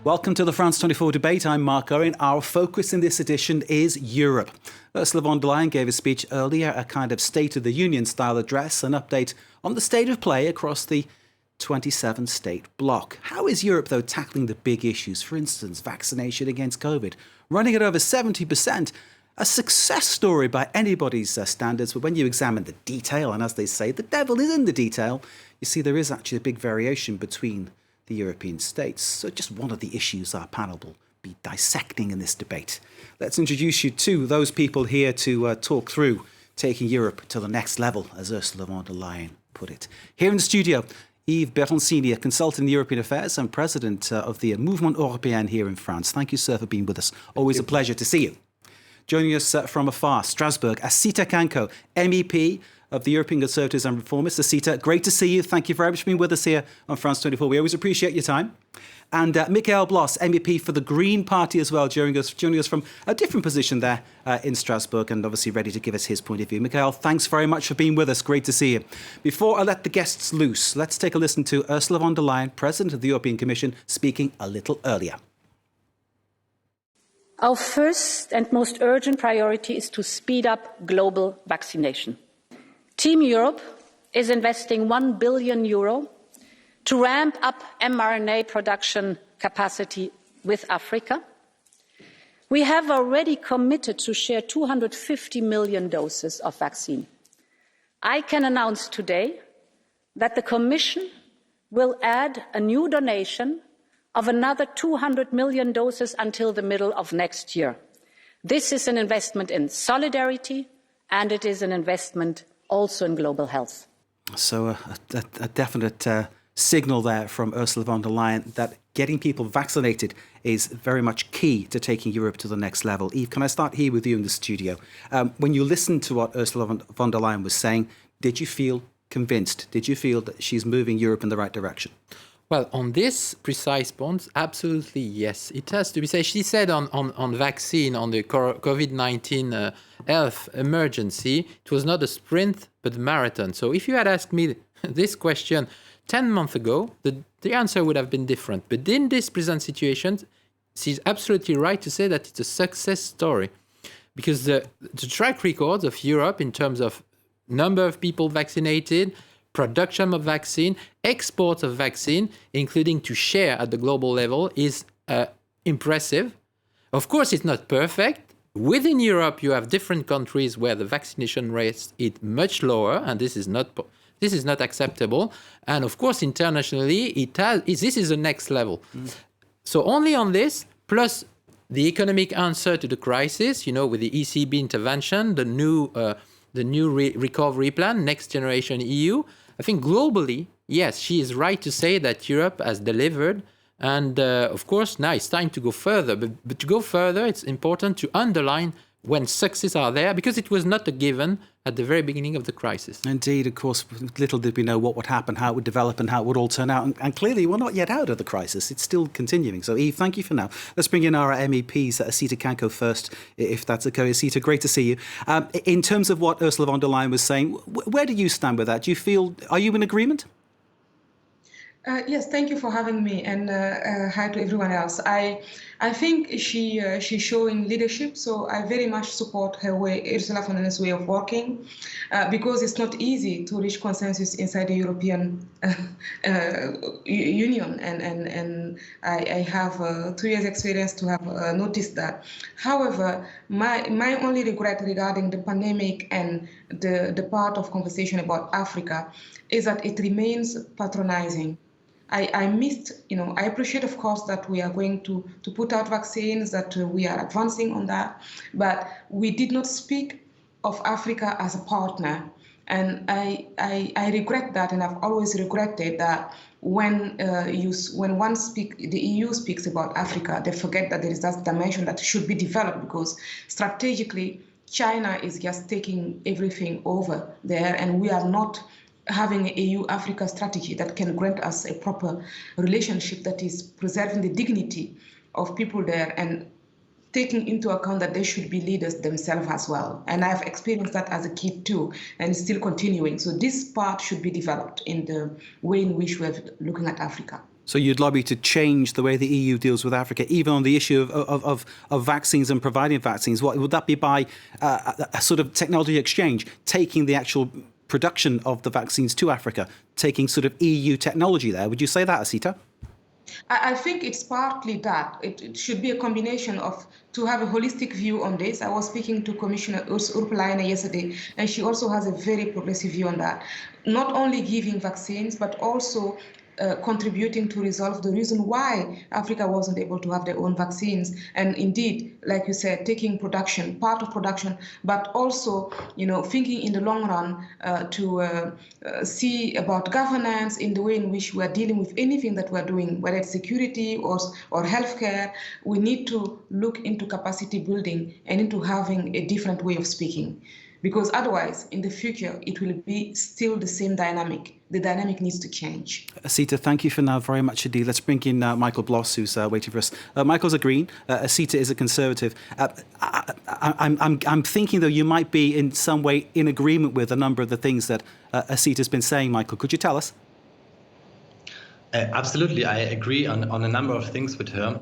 Welcome to the France 24 debate. I'm Mark Owen. Our focus in this edition is Europe. Ursula von der Leyen gave a speech earlier, a kind of State of the Union style address, an update on the state of play across the 27-state bloc. How is Europe, though, tackling the big issues? For instance, vaccination against COVID, running at over 70%. A success story by anybody's standards, but when you examine the detail, and as they say, the devil is in the detail, you see there is actually a big variation between the European states. So just one of the issues our panel will be dissecting in this debate. Let's introduce you to those people here to talk through taking Europe to the next level, as Ursula von der Leyen put it. Here in the studio, Yves Berencini, a consultant in European affairs and president of the Mouvement Européen here in France. Thank you, sir, for being with us. Always a pleasure to see you. Joining us from afar, Strasbourg, Asita Kanko, MEP of the European Conservatives and Reformists. Asita, great to see you. Thank you very much for being with us here on France 24. We always appreciate your time. And Michael Bloss, MEP for the Green Party as well, joining us from a different position there in Strasbourg, and obviously ready to give us his point of view. Michael, thanks very much for being with us. Great to see you. Before I let the guests loose, let's take a listen to Ursula von der Leyen, President of the European Commission, speaking a little earlier. Our first and most urgent priority is to speed up global vaccination. Team Europe is investing €1 billion to ramp up mRNA production capacity with Africa. We have already committed to share 250 million doses of vaccine. I can announce today that the Commission will add a new donation of another 200 million doses until the middle of next year. This is an investment in solidarity, and it is an investment also in global health. So a definite signal there from Ursula von der Leyen that getting people vaccinated is very much key to taking Europe to the next level. Yves, can I start here with you in the studio? When you listened to what Ursula von der Leyen was saying, did you feel convinced? Did you feel that she's moving Europe in the right direction? Well, on this precise point, absolutely yes. It has to be said. She said on vaccine, on the COVID-19 health emergency, it was not a sprint, but a marathon. So if you had asked me this question 10 months ago, the answer would have been different. But in this present situation, she's absolutely right to say that it's a success story. Because the track record of Europe in terms of number of people vaccinated, production of vaccine, export of vaccine, including to share at the global level, is impressive. Of course, it's not perfect. Within Europe, you have different countries where the vaccination rate is much lower, and this is not acceptable. And of course, internationally, this is the next level. So only on this, plus the economic answer to the crisis, with the ECB intervention, the new recovery plan, Next Generation EU. I think globally, yes, she is right to say that Europe has delivered. And of course, now it's time to go further. But to go further, it's important to underline when success are there, because it was not a given at the very beginning of the crisis. Indeed, of course, little did we know what would happen, how it would develop and how it would all turn out. And clearly, we're not yet out of the crisis. It's still continuing. So, Yves, thank you for now. Let's bring in our MEPs, Asita Kanko first, if that's okay. Asita, great to see you. In terms of what Ursula von der Leyen was saying, where do you stand with that? Do you feel, are you in agreement? Yes, thank you for having me, and hi to everyone else. I think she's showing leadership, so I very much support Ursula von der Leyen's way of working, because it's not easy to reach consensus inside the European Union, and I have 2 years experience to have noticed that. However, my only regret regarding the pandemic and the part of conversation about Africa is that it remains patronizing. I missed, I appreciate, of course, that we are going to put out vaccines, that we are advancing on that, but we did not speak of Africa as a partner. And I regret that, and I've always regretted that when the EU speaks about Africa, they forget that there is that dimension that should be developed, because strategically, China is just taking everything over there, and we are not having an EU-Africa strategy that can grant us a proper relationship that is preserving the dignity of people there and taking into account that they should be leaders themselves as well. And I've experienced that as a kid too, and still continuing. So this part should be developed in the way in which we're looking at Africa. So you'd lobby to change the way the EU deals with Africa, even on the issue of vaccines and providing vaccines. What would that be by a sort of technology exchange, taking the actual production of the vaccines to Africa, taking sort of EU technology there? Would you say that, Asita? I think it's partly that. It should be a combination of to have a holistic view on this. I was speaking to Commissioner Ursula yesterday, and she also has a very progressive view on that. Not only giving vaccines, but also contributing to resolve the reason why Africa wasn't able to have their own vaccines. And indeed, like you said, taking production, part of production, but also, thinking in the long run to see about governance in the way in which we are dealing with anything that we're doing, whether it's security or healthcare. We need to look into capacity building and into having a different way of speaking. Because otherwise, in the future, it will be still the same dynamic. The dynamic needs to change. Asita, thank you for now very much indeed. Let's bring in Michael Bloss, who's waiting for us. Michael's a Green. Asita is a Conservative. I'm thinking, though, you might be in some way in agreement with a number of the things that Asita's been saying, Michael. Could you tell us? Absolutely. I agree on a number of things with her.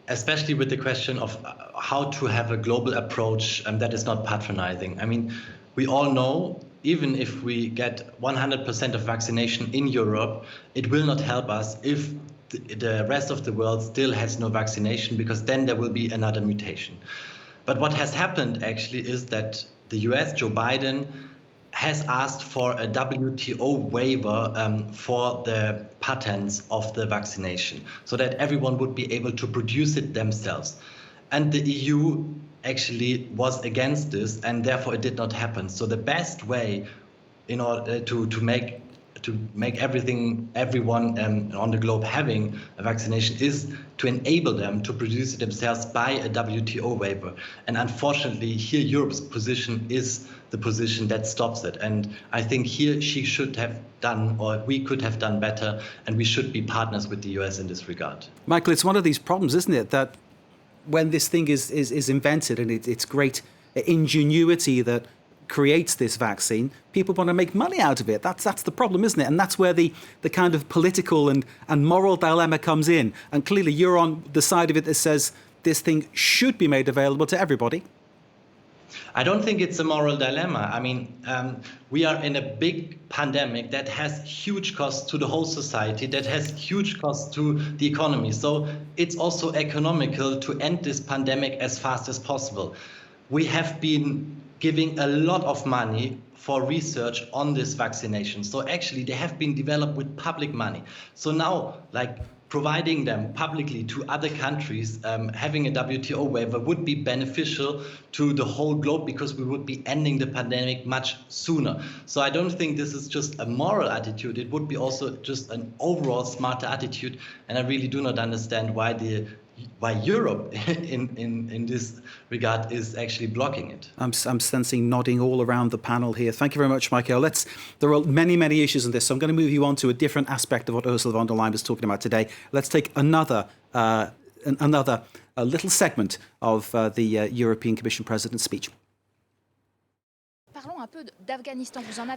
Especially with the question of how to have a global approach that is not patronizing. I mean, we all know, even if we get 100% of vaccination in Europe, it will not help us if the rest of the world still has no vaccination, because then there will be another mutation. But what has happened actually is that the US, Joe Biden, has asked for a WTO waiver for the patents of the vaccination, so that everyone would be able to produce it themselves. And the EU actually was against this, and therefore it did not happen. So the best way in order to make everyone on the globe having a vaccination is to enable them to produce it themselves by a WTO waiver. And unfortunately, here Europe's position is the position that stops it. And I think here she should have done, or we could have done better, and we should be partners with the US in this regard. Michael, it's one of these problems, isn't it, that when this thing is invented, and it's great ingenuity that creates this vaccine, people want to make money out of it. That's the problem, isn't it? And that's where the kind of political and moral dilemma comes in. And clearly you're on the side of it that says this thing should be made available to everybody. I don't think it's a moral dilemma. I mean, we are in a big pandemic that has huge costs to the whole society, that has huge costs to the economy. So it's also economical to end this pandemic as fast as possible. We have been giving a lot of money for research on this vaccination. So actually they have been developed with public money. So now, providing them publicly to other countries, having a WTO waiver would be beneficial to the whole globe, because we would be ending the pandemic much sooner. So I don't think this is just a moral attitude. It would be also just an overall smarter attitude. And I really do not understand why Europe in this regard is actually blocking it. I'm sensing nodding all around the panel here. Thank you very much, Michael. There are many issues in this, so I'm going to move you on to a different aspect of what Ursula von der Leyen was talking about today. Let's take another little segment of the European Commission President's speech.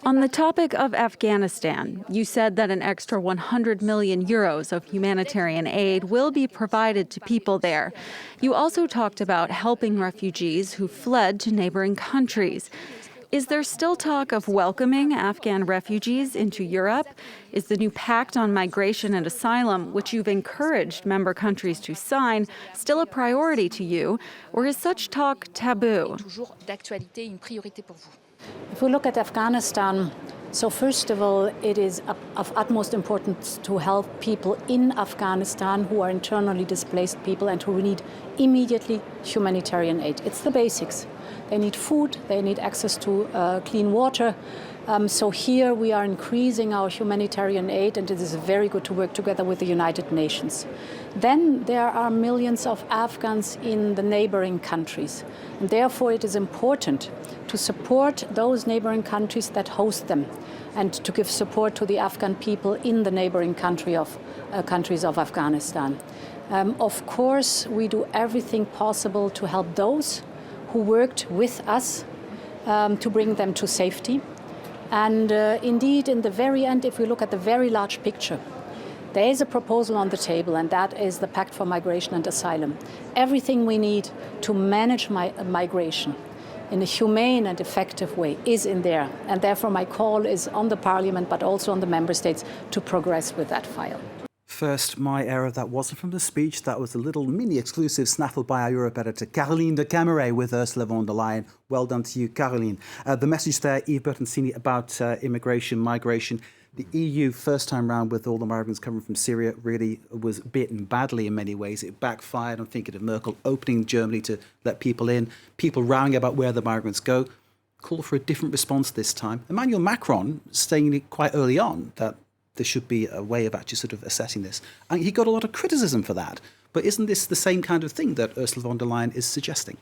On the topic of Afghanistan, you said that an extra 100 million euros of humanitarian aid will be provided to people there. You also talked about helping refugees who fled to neighboring countries. Is there still talk of welcoming Afghan refugees into Europe? Is the new pact on migration and asylum, which you've encouraged member countries to sign, still a priority to you, or is such talk taboo? If we look at Afghanistan, so first of all, it is of utmost importance to help people in Afghanistan who are internally displaced people and who need immediately humanitarian aid. It's the basics. They need food, they need access to clean water. So here we are increasing our humanitarian aid, and it is very good to work together with the United Nations. Then there are millions of Afghans in the neighboring countries, and therefore it is important to support those neighboring countries that host them, and to give support to the Afghan people in the neighboring countries of Afghanistan. Of course, we do everything possible to help those who worked with us to bring them to safety. And indeed, in the very end, if we look at the very large picture, There is a proposal on the table, and that is the Pact for Migration and Asylum. Everything we need to manage migration in a humane and effective way is in there. And therefore, my call is on the Parliament, but also on the Member States, to progress with that file. First, my error, that wasn't from the speech. That was a little mini-exclusive snaffled by our Europe editor, Caroline de Cameray, with Ursula von der Leyen. Well done to you, Caroline. The message there, Yves Bertoncini, about immigration, migration. The EU, first time round with all the migrants coming from Syria, really was bitten badly in many ways. It backfired. I'm thinking of Merkel opening Germany to let people in, people rowing about where the migrants go. Call for a different response this time. Emmanuel Macron saying quite early on that there should be a way of actually sort of assessing this. And he got a lot of criticism for that. But isn't this the same kind of thing that Ursula von der Leyen is suggesting?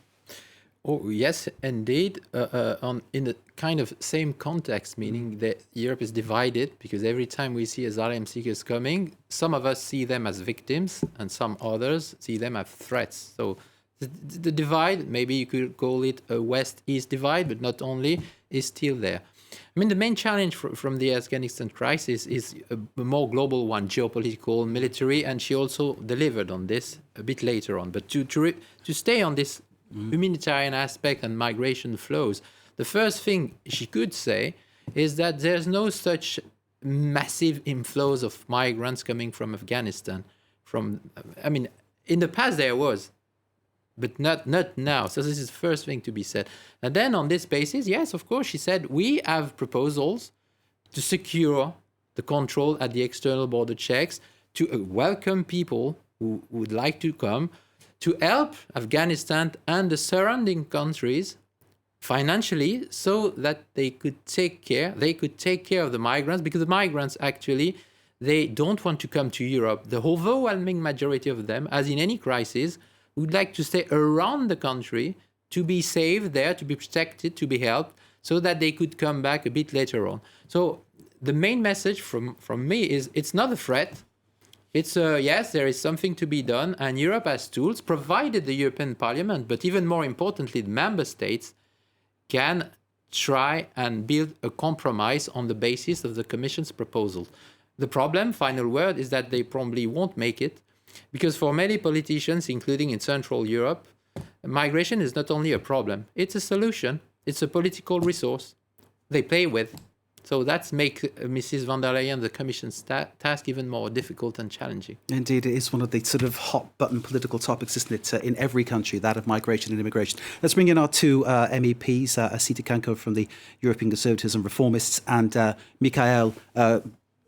Oh, yes, indeed. In the kind of same context, meaning that Europe is divided because every time we see asylum seekers coming, some of us see them as victims and some others see them as threats. So the divide, maybe you could call it a West-East divide, but not only, is still there. I mean, the main challenge from the Afghanistan crisis is a more global one, geopolitical, military, and she also delivered on this a bit later on. But to stay on this humanitarian aspect and migration flows, the first thing she could say is that there's no such massive inflows of migrants coming from Afghanistan. In the past there was, but not now. So this is the first thing to be said. And then on this basis, yes, of course, she said, we have proposals to secure the control at the external border checks, to welcome people who would like to come, to help Afghanistan and the surrounding countries financially so that they could take care of the migrants, because the migrants actually, they don't want to come to Europe. The overwhelming majority of them, as in any crisis, would like to stay around the country to be safe there, to be protected, to be helped, so that they could come back a bit later on. So the main message from me is it's not a threat. It's yes, there is something to be done, and Europe has tools, provided the European Parliament, but even more importantly, the member states can try and build a compromise on the basis of the Commission's proposal. The problem, final word, is that they probably won't make it, because for many politicians, including in Central Europe, migration is not only a problem, it's a solution, it's a political resource they play with. So that's make Mrs. von der Leyen, the Commission's task, even more difficult and challenging. Indeed, it is one of the sort of hot-button political topics, isn't it, in every country, that of migration and immigration. Let's bring in our two MEPs, Asita Kanko from the European Conservatives and Reformists, and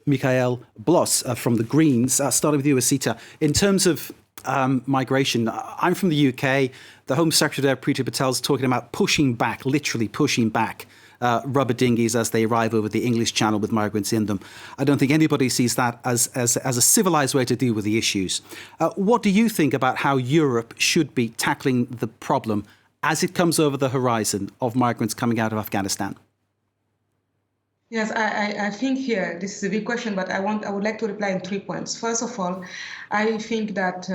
Michael Bloss from the Greens. Starting with you, Asita. In terms of migration, I'm from the UK. The Home Secretary there, Priti Patel, is talking about pushing back, literally pushing back rubber dinghies as they arrive over the English Channel with migrants in them. I don't think anybody sees that as a civilised way to deal with the issues. What do you think about how Europe should be tackling the problem as it comes over the horizon of migrants coming out of Afghanistan? Yes, I think here, this is a big question, but I would like to reply in 3 points. First of all, I think that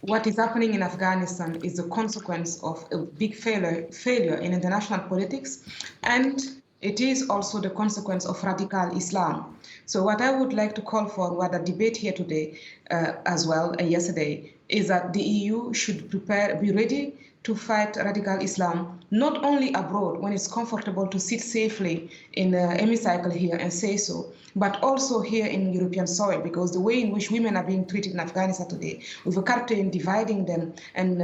what is happening in Afghanistan is a consequence of a big failure in international politics, and it is also the consequence of radical Islam. So what I would like to call for, what the debate here today as well, yesterday, is that the EU should be ready to fight radical Islam, not only abroad when it's comfortable to sit safely in the hemicycle here and say so, but also here in European soil, because the way in which women are being treated in Afghanistan today, with a curtain dividing them and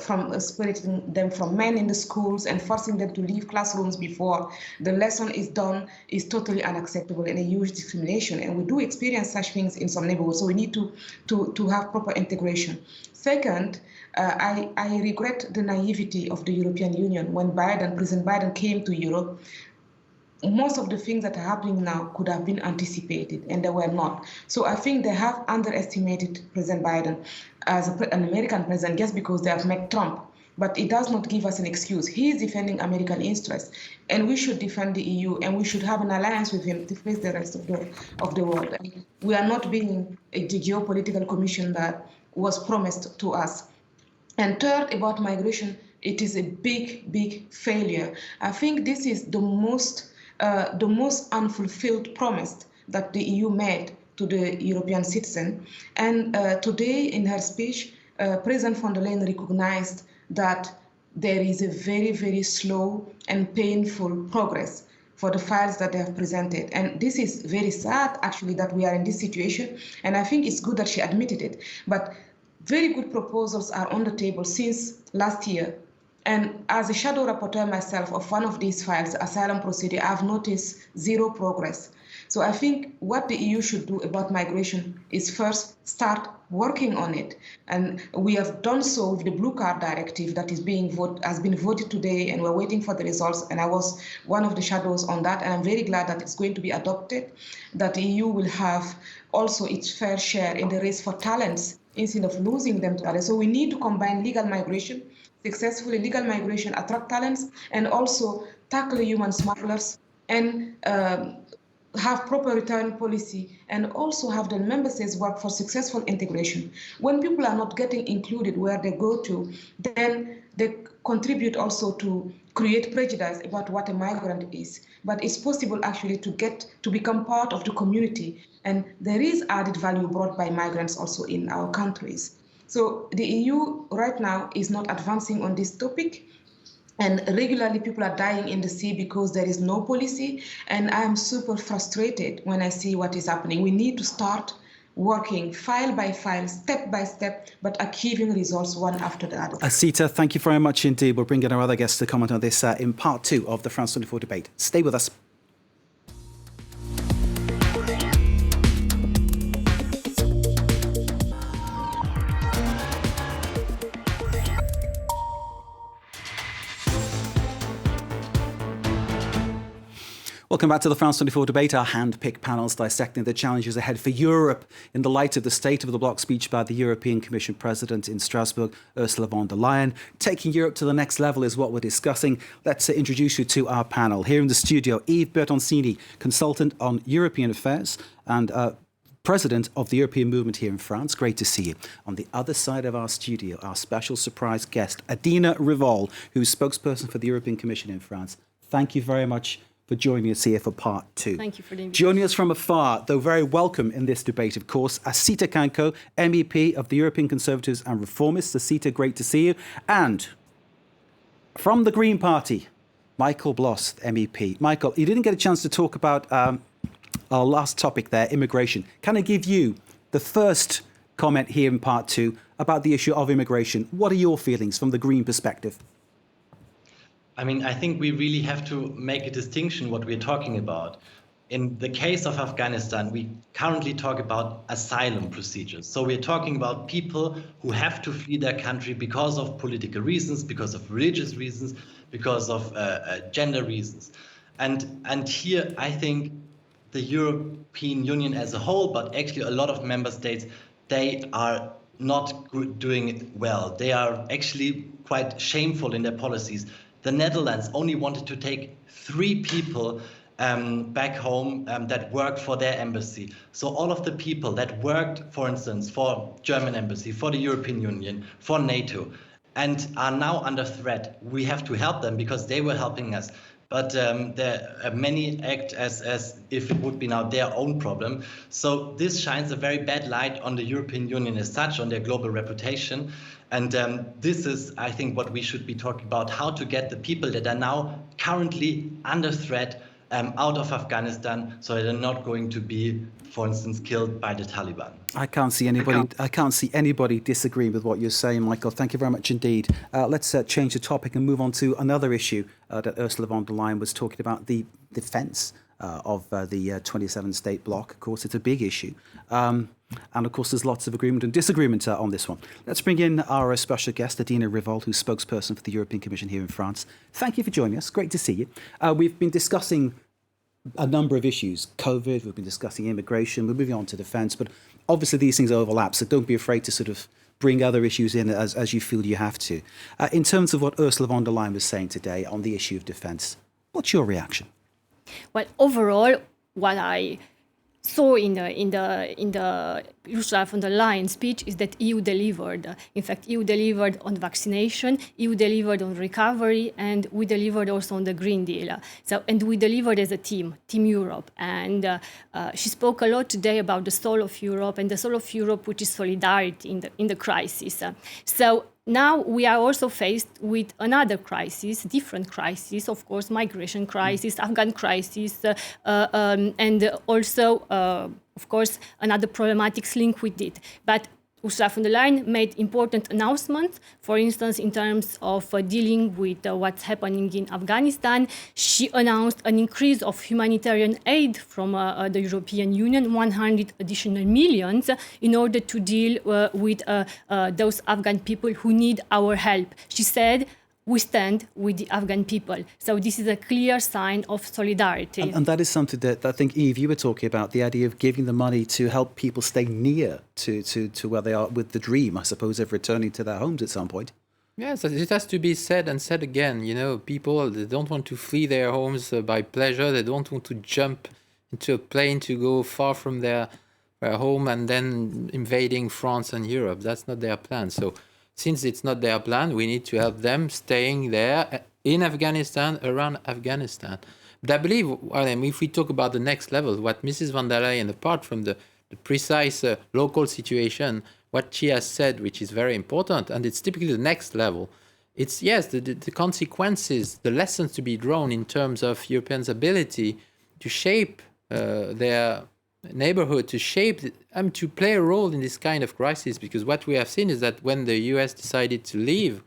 from separating them from men in the schools and forcing them to leave classrooms before the lesson is done, is totally unacceptable and a huge discrimination. And we do experience such things in some neighborhoods, so we need to have proper integration. Second, I regret the naivety of the European Union when President Biden came to Europe. Most of the things that are happening now could have been anticipated, and they were not. So I think they have underestimated President Biden as an American president just because they have met Trump. But it does not give us an excuse. He is defending American interests, and we should defend the EU, and we should have an alliance with him to face the rest of the world. And we are not being a geopolitical commission that was promised to us. And third, about migration, it is a big, big failure. I think this is the most unfulfilled promise that the EU made to the European citizen. And today in her speech, President von der Leyen recognized that there is a very, very slow and painful progress for the files that they have presented. And this is very sad, actually, that we are in this situation. And I think it's good that she admitted it. But very good proposals are on the table since last year. And as a shadow rapporteur myself of one of these files, the asylum procedure, I've noticed zero progress. So I think what the EU should do about migration is first start working on it. And we have done so with the Blue Card Directive that has been voted today, and we're waiting for the results. And I was one of the shadows on that, and I'm very glad that it's going to be adopted, that the EU will have also its fair share in the race for talents instead of losing them to others. So we need to combine legal migration, successfully legal migration, attract talents, and also tackle human smugglers and have proper return policy, and also have the member states work for successful integration. When people are not getting included where they go to, then they contribute also to create prejudice about what a migrant is. But it's possible actually to become part of the community, and there is added value brought by migrants also in our countries. So the EU right now is not advancing on this topic. And regularly people are dying in the sea because there is no policy. And I'm super frustrated when I see what is happening. We need to start working file by file, step by step, but achieving results one after the other. Asita, thank you very much indeed. We'll bring in our other guests to comment on this in part 2 of the France 24 debate. Stay with us. Welcome back to the France 24 debate, our hand-picked panels dissecting the challenges ahead for Europe in the light of the State of the Bloc speech by the European Commission President in Strasbourg, Ursula von der Leyen. Taking Europe to the next level is what we're discussing. Let's introduce you to our panel. Here in the studio, Yves Bertoncini, consultant on European affairs and President of the European Movement here in France. Great to see you. On the other side of our studio, our special surprise guest, Adina Rivol, who's spokesperson for the European Commission in France. Thank you very much for joining us here for part 2. Thank you for the invitation. Joining us from afar, though very welcome in this debate, of course, Asita Kanko, MEP of the European Conservatives and Reformists. Asita, great to see you. And from the Green Party, Michael Bloss, MEP. Michael, you didn't get a chance to talk about our last topic there, immigration. Can I give you the first comment here in part 2 about the issue of immigration? What are your feelings from the Green perspective? I mean, I think we really have to make a distinction what we're talking about. In the case of Afghanistan, we currently talk about asylum procedures. So we're talking about people who have to flee their country because of political reasons, because of religious reasons, because of gender reasons. And here, I think the European Union as a whole, but actually a lot of member states, they are not doing it well. They are actually quite shameful in their policies. The Netherlands only wanted to take 3 people back home that worked for their embassy. So all of the people that worked, for instance, for German embassy, for the European Union, for NATO, and are now under threat, we have to help them because they were helping us. But many act as if it would be now their own problem. So this shines a very bad light on the European Union as such, on their global reputation. And this is, I think, what we should be talking about, how to get the people that are now currently under threat out of Afghanistan so they're not going to be, for instance, killed by the Taliban. I can't see anybody disagreeing with what you're saying, Michael. Thank you very much indeed. Let's change the topic and move on to another issue that Ursula von der Leyen was talking about, the defence of the 27-state bloc. Of course, it's a big issue. And of course, there's lots of agreement and disagreement on this one. Let's bring in our special guest, Adina Rivol, who's spokesperson for the European Commission here in France. Thank you for joining us. Great to see you. We've been discussing a number of issues. COVID, we've been discussing immigration, we're moving on to defence, but obviously these things overlap, so don't be afraid to sort of bring other issues in as you feel you have to. In terms of what Ursula von der Leyen was saying today on the issue of defence, what's your reaction? Well, overall, what I saw in the Ursula von der Leyen speech is that EU delivered. In fact, EU delivered on vaccination, EU delivered on recovery, and we delivered also on the Green Deal. And we delivered as a team, Team Europe. And she spoke a lot today about the soul of Europe, and the soul of Europe, which is solidarity in the crisis. So now we are also faced with another crisis, different crisis, of course, migration crisis, Afghan crisis, and also, of course, another problematic link with it. But Ursula von der Leyen made important announcements, for instance, in terms of dealing with what's happening in Afghanistan. She announced an increase of humanitarian aid from the European Union, 100 additional millions, in order to deal with those Afghan people who need our help. She said, we stand with the Afghan people. So this is a clear sign of solidarity. And that is something that I think, Eve, you were talking about, the idea of giving the money to help people stay near to where they are, with the dream, I suppose, of returning to their homes at some point. Yes, it has to be said and said again. You know, people, they don't want to flee their homes by pleasure. They don't want to jump into a plane to go far from their home and then invading France and Europe. That's not their plan. So since it's not their plan, we need to help them staying there in Afghanistan, around Afghanistan. But I believe, if we talk about the next level, what Mrs. von der Leyen, apart from the precise local situation, what she has said, which is very important, and it's typically the next level, it's, yes, the consequences, the lessons to be drawn in terms of Europeans' ability to shape their neighborhood, to shape, to play a role in this kind of crisis. Because what we have seen is that when the US decided to leave,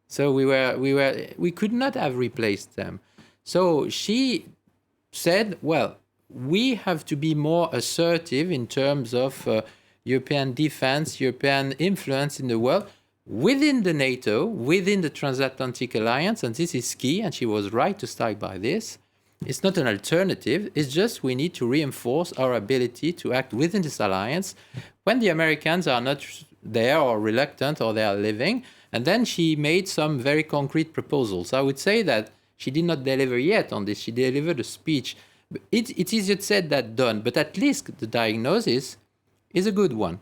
so we could not have replaced them. So she said, well, we have to be more assertive in terms of European defense, European influence in the world, within the NATO, within the transatlantic alliance, and this is key, and she was right to start by this. It's not an alternative, it's just we need to reinforce our ability to act within this alliance when the Americans are not there or reluctant or they are leaving. And then she made some very concrete proposals. I would say that she did not deliver yet on this. She delivered a speech. It's easier said than done, but at least the diagnosis is a good one.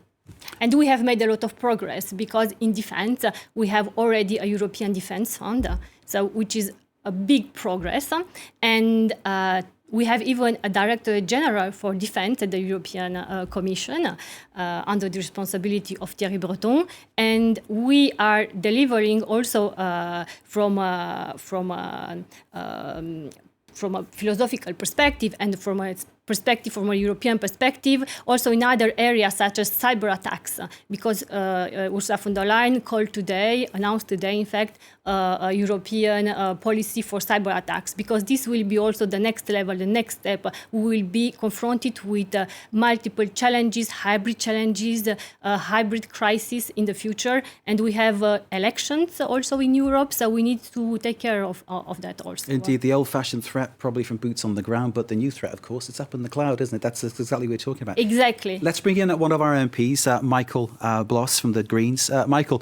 And we have made a lot of progress because in defense, we have already a European Defense Fund, which is a big progress. And we have even a Director General for Defense at the European Commission under the responsibility of Thierry Breton. And we are delivering also from a philosophical perspective and from a European perspective, also in other areas such as cyber attacks, because Ursula von der Leyen announced today, in fact, a European policy for cyber attacks, because this will be also the next level, the next step. We will be confronted with multiple challenges, hybrid crisis in the future, and we have elections also in Europe, so we need to take care of that also. Indeed, the old-fashioned threat probably from boots on the ground, but the new threat, of course, it's up in the cloud, isn't it? That's exactly what we're talking about. Exactly. Let's bring in one of our MPs, Michael Bloss from the Greens. Michael,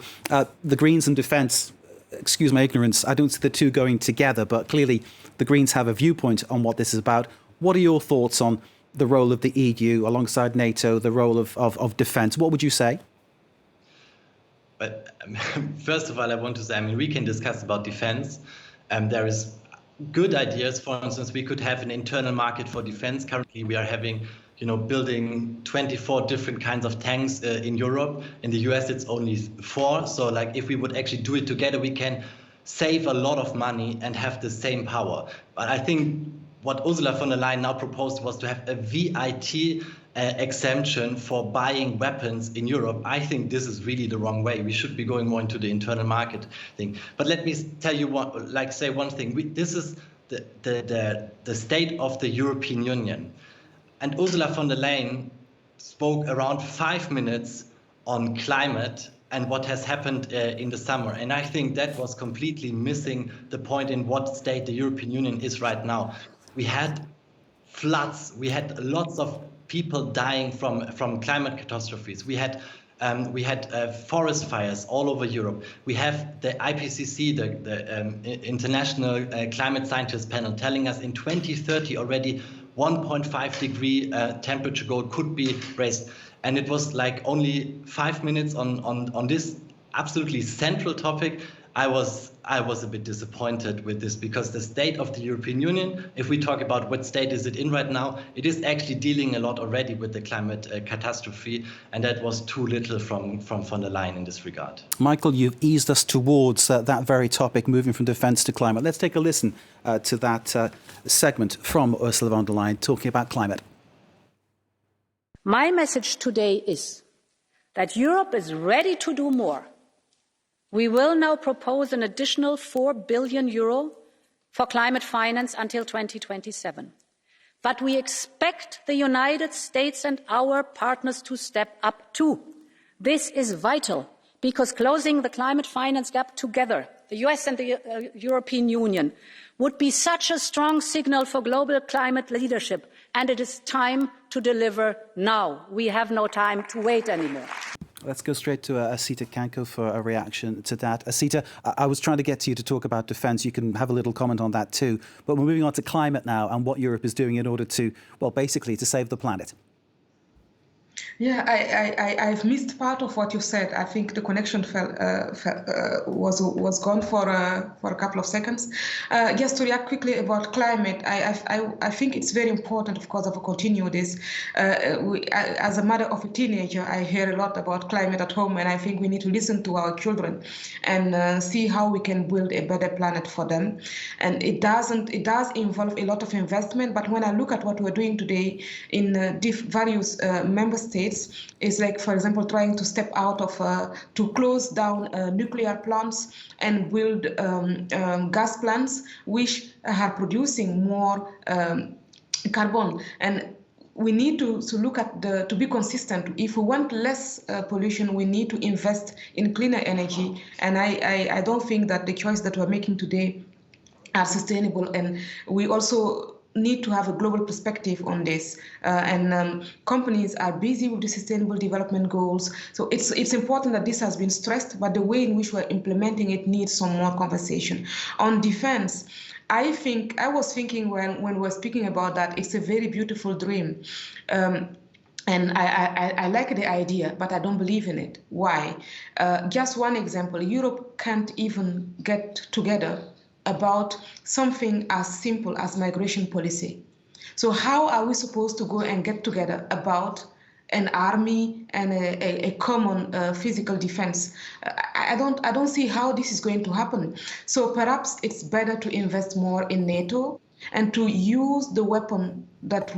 the Greens and defence, excuse my ignorance, I don't see the two going together, but clearly the Greens have a viewpoint on what this is about. What are your thoughts on the role of the EU alongside NATO, the role of defence? What would you say? But first of all, I want to say, we can discuss about defence. There is good ideas. For instance, we could have an internal market for defense. Currently, we are having, building 24 different kinds of tanks in Europe. In the US, it's only 4. So if we would actually do it together, we can save a lot of money and have the same power. But I think what Ursula von der Leyen now proposed was to have a VIT exemption for buying weapons in Europe. I think this is really the wrong way. We should be going more into the internal market thing. But let me tell you say one thing. This is the state of the European Union. And Ursula von der Leyen spoke around 5 minutes on climate and what has happened in the summer. And I think that was completely missing the point in what state the European Union is right now. We had floods. We had lots of people dying from climate catastrophes. We had forest fires all over Europe. We have the IPCC, the International Climate Scientists Panel, telling us in 2030 already 1.5 degree temperature goal could be raised. And it was like only 5 minutes on this absolutely central topic. I was a bit disappointed with this, because the state of the European Union, if we talk about what state is it in right now, it is actually dealing a lot already with the climate catastrophe, and that was too little from von der Leyen in this regard. Michael, you've eased us towards that very topic, moving from defence to climate. Let's take a listen to that segment from Ursula von der Leyen talking about climate. My message today is that Europe is ready to do more. We will now propose an additional €4 billion for climate finance until 2027. But we expect the United States and our partners to step up too. This is vital, because closing the climate finance gap together, the US and the European Union, would be such a strong signal for global climate leadership. And it is time to deliver now. We have no time to wait anymore. Let's go straight to Asita Kanko for a reaction to that. Asita, I was trying to get to you to talk about defence. You can have a little comment on that too. But we're moving on to climate now and what Europe is doing in order to, well, basically to save the planet. Yeah, I've missed part of what you said. I think the connection was gone for a couple of seconds. Just to react quickly about climate, I think it's very important, of course, to continue this. As a mother of a teenager, I hear a lot about climate at home, and I think we need to listen to our children and see how we can build a better planet for them. And it does involve a lot of investment. But when I look at what we're doing today in various member states, is like, for example, trying to step out of, to close down nuclear plants and build gas plants which are producing more carbon. And we need to look at to be consistent. If we want less pollution, we need to invest in cleaner energy. And I don't think that the choice that we're making today are sustainable. And we also need to have a global perspective on this, and companies are busy with the sustainable development goals. So it's important that this has been stressed, but the way in which we're implementing it needs some more conversation. On defense, I was thinking when we're speaking about that, it's a very beautiful dream. And I like the idea, but I don't believe in it. Why? Just one example, Europe can't even get together about something as simple as migration policy. So how are we supposed to go and get together about an army and a common physical defense? I don't see how this is going to happen. So perhaps it's better to invest more in NATO and to use the weapon that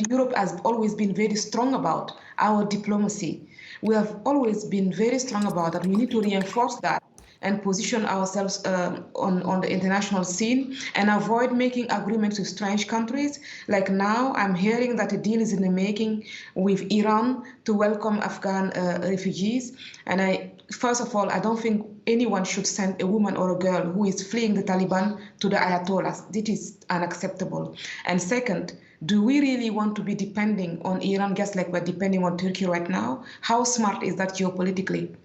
Europe has always been very strong about, our diplomacy. We have always been very strong about that. We need to reinforce that and position ourselves on the international scene and avoid making agreements with strange countries. Like now, I'm hearing that a deal is in the making with Iran to welcome Afghan refugees. And first of all, I don't think anyone should send a woman or a girl who is fleeing the Taliban to the Ayatollahs. This is unacceptable. And second, do we really want to be depending on Iran just like we're depending on Turkey right now? How smart is that geopolitically?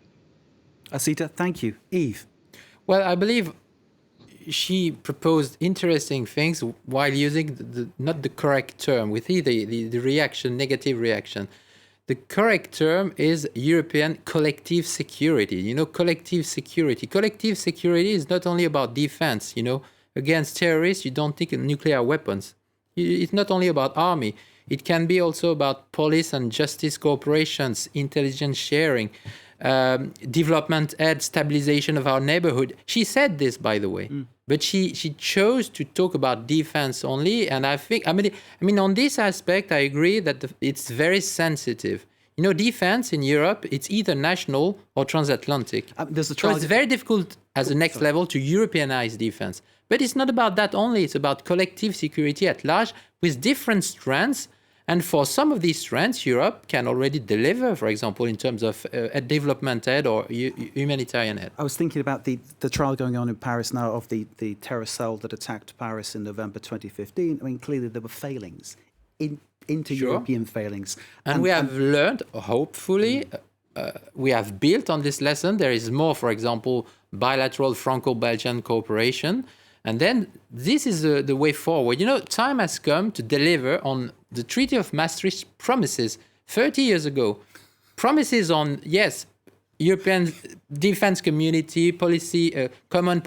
Asita, thank you. Yves? Well, I believe she proposed interesting things while using not the correct term. We see the reaction, negative reaction. The correct term is European collective security. You know, collective security. Collective security is not only about defense. You know, against terrorists, you don't think nuclear weapons. It's not only about army. It can be also about police and justice cooperations, intelligence sharing, development aid, stabilization of our neighborhood. She said this, by the way, but she chose to talk about defense only. And I think, I mean, on this aspect, I agree that it's very sensitive. You know, defense in Europe, it's either national or transatlantic. So it's very difficult as a next level to Europeanize defense. But it's not about that only. It's about collective security at large with different strengths. And for some of these strengths, Europe can already deliver, for example, in terms of development aid or humanitarian aid. I was thinking about the trial going on in Paris now of the terror cell that attacked Paris in November 2015. I mean, clearly there were failings, inter-European failings. And we have learned, hopefully, we have built on this lesson. There is more, for example, bilateral Franco-Belgian cooperation. And then this is the way forward. Time has come to deliver on the Treaty of Maastricht promises 30 years ago. Promises on, yes, European defense community policy, common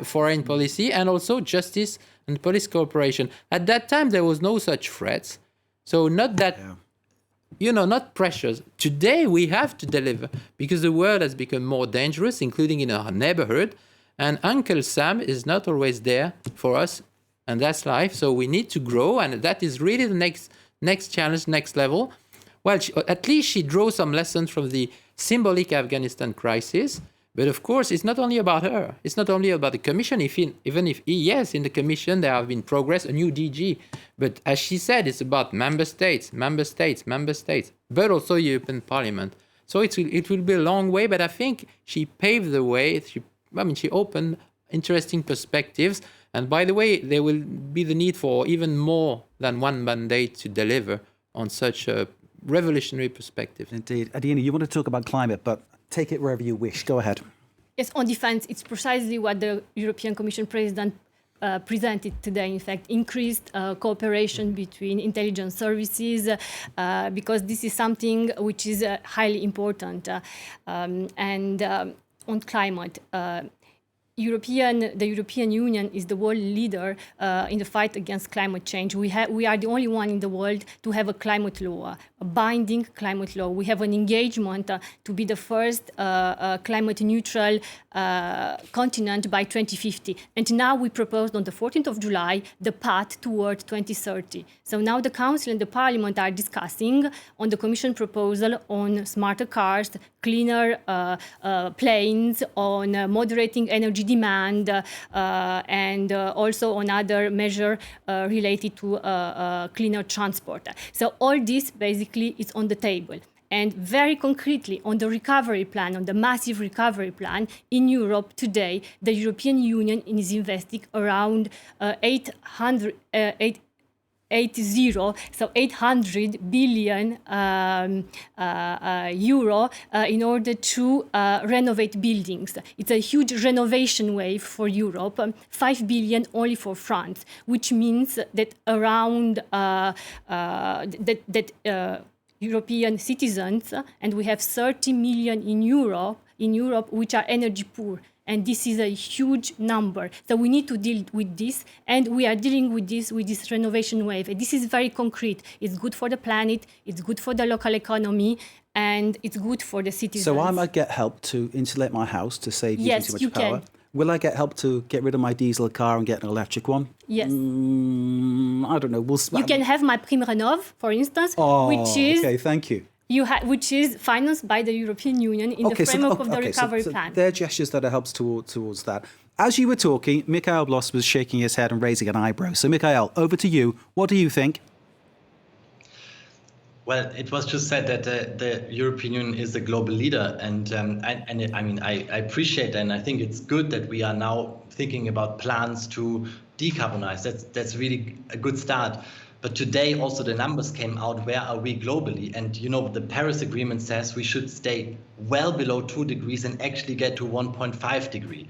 foreign policy, and also justice and police cooperation. At that time, there was no such threats. So not that, not pressures. Today, we have to deliver because the world has become more dangerous, including in our neighborhood. And Uncle Sam is not always there for us, and that's life. So we need to grow, and that is really the next challenge, next level. Well, at least she draws some lessons from the symbolic Afghanistan crisis. But of course, it's not only about her. It's not only about the Commission, even if, yes, in the Commission there have been progress, a new DG. But as she said, it's about member states, but also European Parliament. So it will be a long way, but I think she paved the way. She opened interesting perspectives. And by the way, there will be the need for even more than one mandate to deliver on such a revolutionary perspective. Indeed. Adina, you want to talk about climate, but take it wherever you wish. Go ahead. Yes, on defense, it's precisely what the European Commission President presented today. In fact, increased cooperation between intelligence services, because this is something which is highly important. And on climate, the European Union is the world leader in the fight against climate change. We are the only one in the world to have a climate law, a binding climate law. We have an engagement to be the first climate neutral continent by 2050. And now we proposed on the 14th of July the path toward 2030. So now the Council and the Parliament are discussing on the Commission proposal on smarter cars, cleaner planes, on moderating energy demand, and also on other measures related to cleaner transport. So all this basically is on the table. And very concretely, on the recovery plan, on the massive recovery plan, in Europe today, the European Union is investing around 800 billion euro in order to renovate buildings. It's a huge renovation wave for Europe, 5 billion only for France, which means that around European citizens, and we have 30 million in Europe, which are energy poor. And this is a huge number. So we need to deal with this, and we are dealing with this renovation wave. And this is very concrete. It's good for the planet, it's good for the local economy, and it's good for the citizens. So I might get help to insulate my house to save using Yes, too much you power. can. Will I get help to get rid of my diesel car and get an electric one? Yes. I don't know. You can have my Prime Rénov', for instance, which is okay, thank you. which is financed by the European Union in the framework of the recovery plan. There are gestures that are helps towards that. As you were talking, Mikhail Bloss was shaking his head and raising an eyebrow. So, Mikhail, over to you. What do you think? Well, it was just said that the European Union is a global leader, and I appreciate and I think it's good that we are now thinking about plans to decarbonize. That's really a good start. But today also the numbers came out. Where are we globally? And the Paris Agreement says we should stay well below 2 degrees and actually get to 1.5 degree.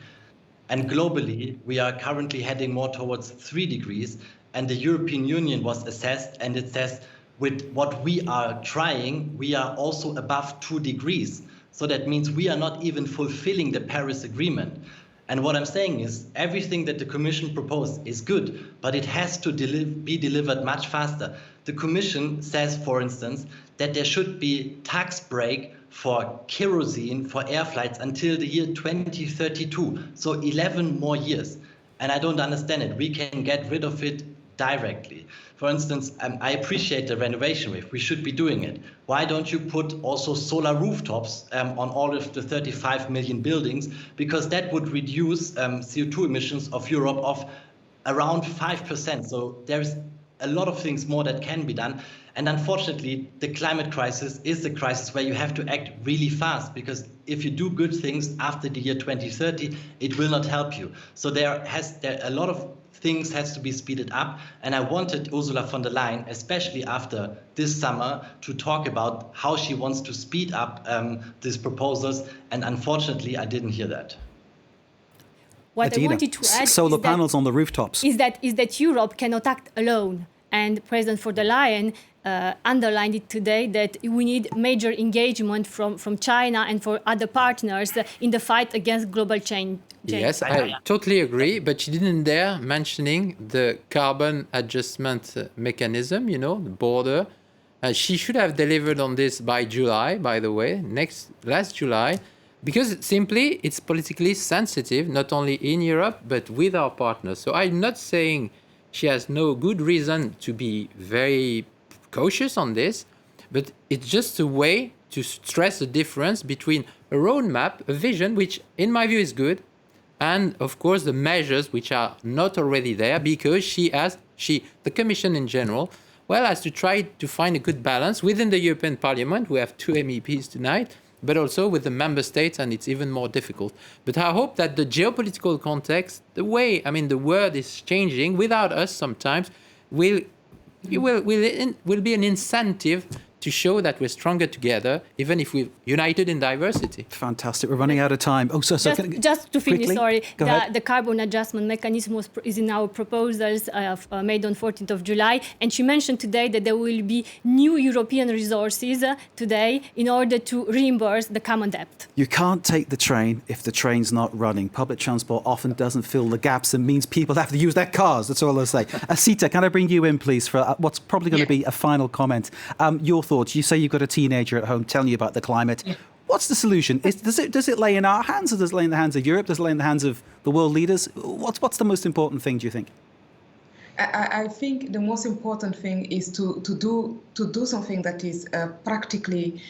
And globally, we are currently heading more towards 3 degrees. And the European Union was assessed, and it says, with what we are trying, we are also above 2 degrees. So that means we are not even fulfilling the Paris Agreement. And what I'm saying is everything that the Commission proposed is good, but it has to be delivered much faster. The Commission says, for instance, that there should be tax break for kerosene for air flights until the year 2032, so 11 more years. And I don't understand it. We can get rid of it directly. For instance, I appreciate the renovation wave. We should be doing it. Why don't you put also solar rooftops on all of the 35 million buildings? Because that would reduce CO2 emissions of Europe of around 5%. So there's a lot of things more that can be done. And unfortunately, the climate crisis is the crisis where you have to act really fast, because if you do good things after the year 2030, it will not help you. So there a lot of things has to be speeded up. And I wanted Ursula von der Leyen, especially after this summer, to talk about how she wants to speed up these proposals. And unfortunately, I didn't hear that. What Adina, I wanted to add solar is that, panels on the rooftops. is that Europe cannot act alone. And President von der Leyen underlined it today that we need major engagement from China and for other partners in the fight against global change. Yes, I totally agree, but she didn't dare mentioning the carbon adjustment mechanism, the border. She should have delivered on this by July, by the way, last July, because simply it's politically sensitive, not only in Europe, but with our partners. So I'm not saying she has no good reason to be very cautious on this, but it's just a way to stress the difference between a roadmap, a vision, which in my view is good, and of course the measures which are not already there, because the Commission in general, has to try to find a good balance within the European Parliament. We have 2 MEPs tonight, but also with the member states, and it's even more difficult. But I hope that the geopolitical context, the world is changing without us sometimes, will be an incentive to show that we're stronger together, even if we're united in diversity. Fantastic. We're running out of time. Oh, so just to finish, quickly? the carbon adjustment mechanism is in our proposals made on 14th of July. And she mentioned today that there will be new European resources today in order to reimburse the common debt. You can't take the train if the train's not running. Public transport often doesn't fill the gaps and means people have to use their cars. That's all I'll say. Asita, can I bring you in, please, for what's probably going to be a final comment? Your thoughts. You say you've got a teenager at home telling you about the climate. Yeah. What's the solution? Does it lay in our hands, or does it lay in the hands of Europe? Does it lay in the hands of the world leaders? What's the most important thing, do you think? I think the most important thing is to do something that is practically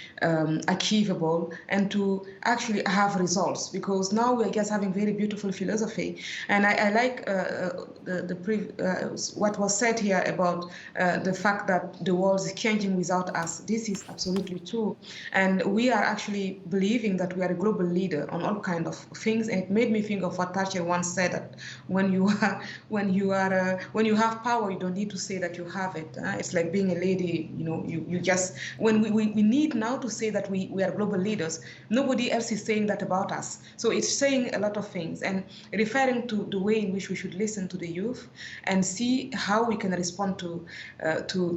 achievable and to actually have results, because now we're just having very beautiful philosophy, and I like what was said here about the fact that the world is changing without us. This is absolutely true, and we are actually believing that we are a global leader on all kinds of things. And it made me think of what Thatcher once said, that when you have power, you don't need to say that you have it. It's like being a lady, you just, when we need now to say that we are global leaders, nobody else is saying that about us. So it's saying a lot of things and referring to the way in which we should listen to the youth and see how we can respond to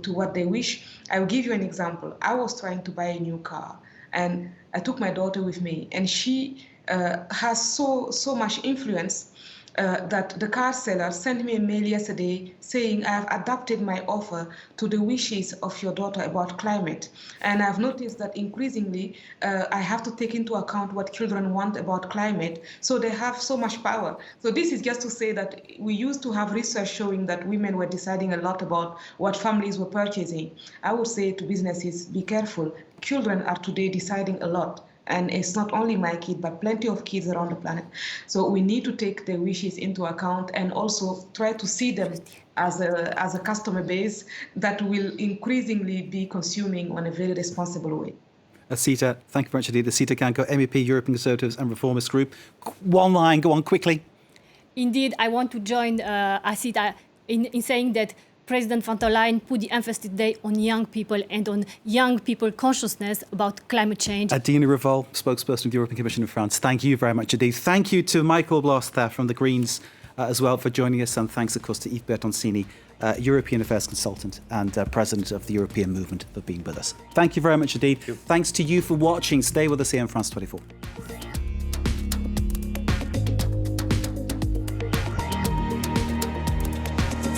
what they wish. I will give you an example. I was trying to buy a new car, and I took my daughter with me, and she has so much influence that the car seller sent me a mail yesterday saying, I have adapted my offer to the wishes of your daughter about climate. And I've noticed that increasingly I have to take into account what children want about climate. So they have so much power. So this is just to say that we used to have research showing that women were deciding a lot about what families were purchasing. I would say to businesses, be careful. Children are today deciding a lot. And it's not only my kid, but plenty of kids around the planet. So we need to take their wishes into account and also try to see them as a customer base that will increasingly be consuming on a very responsible way. Asita, thank you very much indeed. Asita Kanko, MEP, European Conservatives and Reformist Group. One line, go on quickly. Indeed, I want to join Asita in saying that President von der Leyen put the emphasis today on young people and on young people consciousness about climate change. Adina Revol, spokesperson of the European Commission in France. Thank you very much indeed. Thank you to Michael Bloss there from the Greens as well for joining us. And thanks, of course, to Yves Bertoncini, European Affairs Consultant and President of the European Movement, for being with us. Thank you very much indeed. Thanks to you for watching. Stay with us here on France 24.